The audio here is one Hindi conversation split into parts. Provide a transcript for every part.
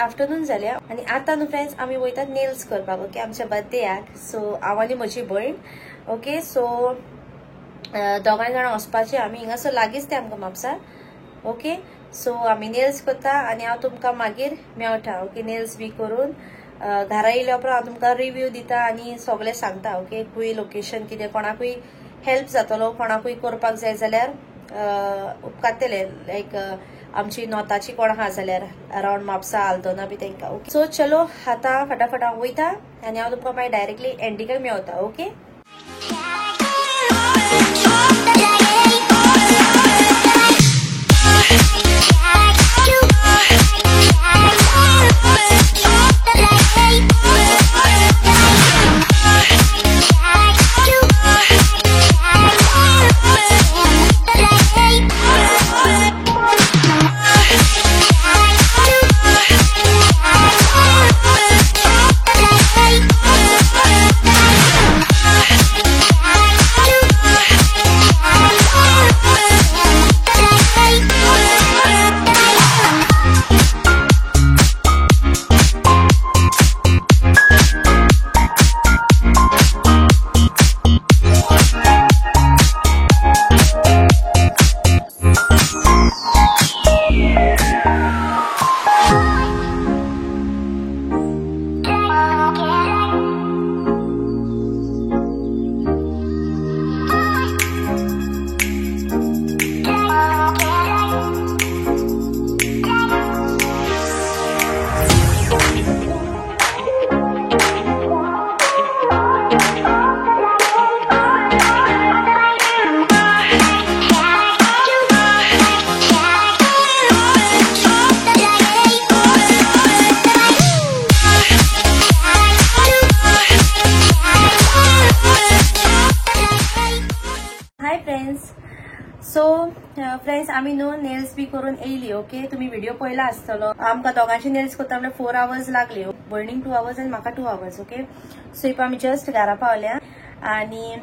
आफ्टरनून जाल्या आणि आता न्हू फ्रेंड्स आमी वयतात नेल्स करपाक ओके आमच्या बर्थडेक सो हांव आनी म्हजी भयण ओके सो दोगांय जाणां वचपाचें आमी हिंगासर लागींच तें आमकां म्हापसा ओके सो आमी नेल्स करता आनी हांव तुमकां मागीर मेळटा ओके नेल्स बी करून घरा येयल्या उपरांत हांव तुमकां रिव्यू दिता आनी सगळें सांगता ओके खूंय लोकेशन कितें कोणाकूय हेल्प जातलो कोणाकूय करपाक जाय जाल्यार उपकारतले लायक आमची नॉताची कोण आहा जाल्यार अराउंड म्हापसा आल्दोना बी तेंकां ओके सो चलो आतां फटाफट हांव वयता आनी हांव तुमकां मागीर डायरेक्टली एंडिंगाक मेळटा ओके सो फ्रेंड्स आमी न्हू नेल्स बी करून येयली ओके तुम्ही व्हिडिओ पळयला आसतलो आमकां दोगांची नेल्स करता म्हणल्यार 4 hours लागले भयणीक 2 hours आनी म्हाका 2 hours ओके सो इफ आमी जस्ट घरा पावल्या आनी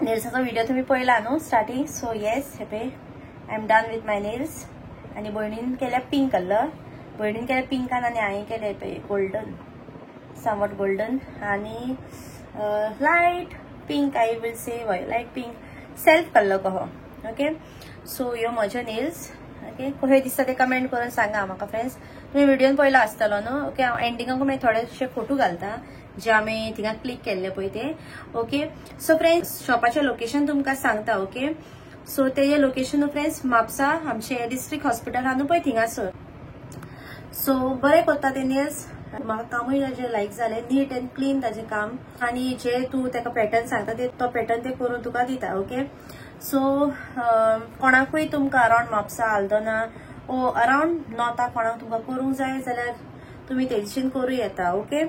नेल्साचो व्हिडिओ तुम्ही पळयला न्हू स्टार्टिंग सो येस हे पे I am done with my nails आनी भयणीन केल्या पिंक कलर भयणीन केल्या पिंकान आनी हांवें केले पे गोल्डन समवट गोल्डन आनी light pink I will say light pink self colour कहो ओके सो ह्यो म्हज्यो नेल्स ओके कशे दिसता ते कमेंट करून सांगा म्हाका फ्रेंड्स तुम्ही व्हिडिओन पळयला आसतलो न्हू ओके हांव एंडिंगाक मागीर थोडेशे फोटो घालता जे आमी थिंगा क्लिक केल्ले पळय ते ओके सो फ्रेंड्स शॉपाचें लोकेशन तुमकां सांगता ओके सो तेजे लोकेशन फ्रेंड्स म्हापसा आमचे डिस्ट्रिक्ट हॉस्पिटल आहा न्हू पळय थिंगासर सो बरें करता ते नेल्स म्हाका कामूय ताजें लायक जालें नीट एंड क्लीन ताजें काम आनी जे तूं ताका पॅटर्न सांगता ते तो पॅटर्न ते करून तुका दिता ओके सो कोणाकूय तुमकां अराउंड म्हापसा आल्दोना ओ अराउंड नॉर्था कोणाक तुमकां करूंक जाय जाल्यार तुम्ही तेजेर करूं येता ओके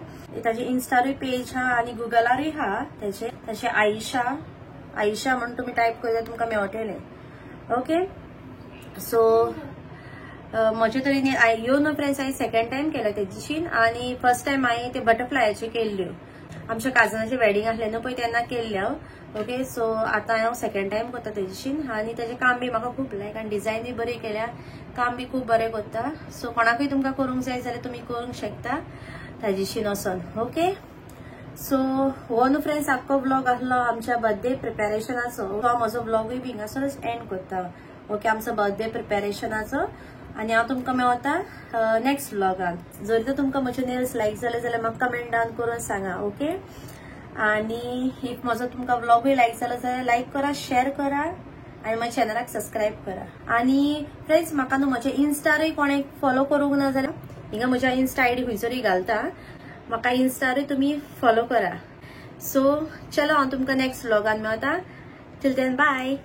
ताजे इंस्टारूय पेज हा आनी गुगलारूय हा तशें आयशा म्हणून तुम्ही टायप केल्यार तुमकां मेळटलें ओके सो म्हजे तरेन ह्यो न्हू फ्रेंड्स हांवें सेकंड टायम केला तेजीशीन आनी फर्स्ट टायम हांवें ते बटरफ्लायाचे केल्ल्यो आमच्या काजनाचें वेडिंग आसलें न्हू पळय तेन्ना केल्ल्यो ओके सो आतां हांव सेकंड टायम करता तेजीशीन आनी तेजें काम बी म्हाका खूब लायक आनी डिझायनूय बरी केल्या काम बी खूब बरें करता सो कोणाकूय तुमकां करूंक जाय जाल्यार तुमी करूंक शकता ताजेशीन वचोन ओके सो हो न्हू फ्रेंड्स आख्खो ब्लॉग आसलो आमच्या बर्थडे प्रिपेरेशनाचो हो म्हजो ब्लॉगूय बी हिंगासरच एंड करता ओके आमचो बर्थडे प्रिपेरेशनाचो आनी हांव तुमकां मेळटा नेक्स्ट ब्लॉगान जर तर तुमकां म्हजे नेल्स लायक जाले जाल्यार म्हाका कमेंटान करून सांगा ओके आनी इफ म्हजो तुमकां ब्लॉगूय लायक जालो जाल्यार लायक करा शेअर करा आनी म्हज्या चॅनलाक सबस्क्रायब करा आनी फ्रेंड्स म्हाका न्हू म्हजे इन्स्टारूय कोणें फॉलो करूंक ना जाल्यार हिंगा म्हज्या इन्स्टा आयडी खंयसरूय घालता म्हाका इन्स्टारूय तुमी फॉलो करा सो चलो हांव तुमकां नेक्स्ट ब्लॉगान मेळटा टिल देन बाय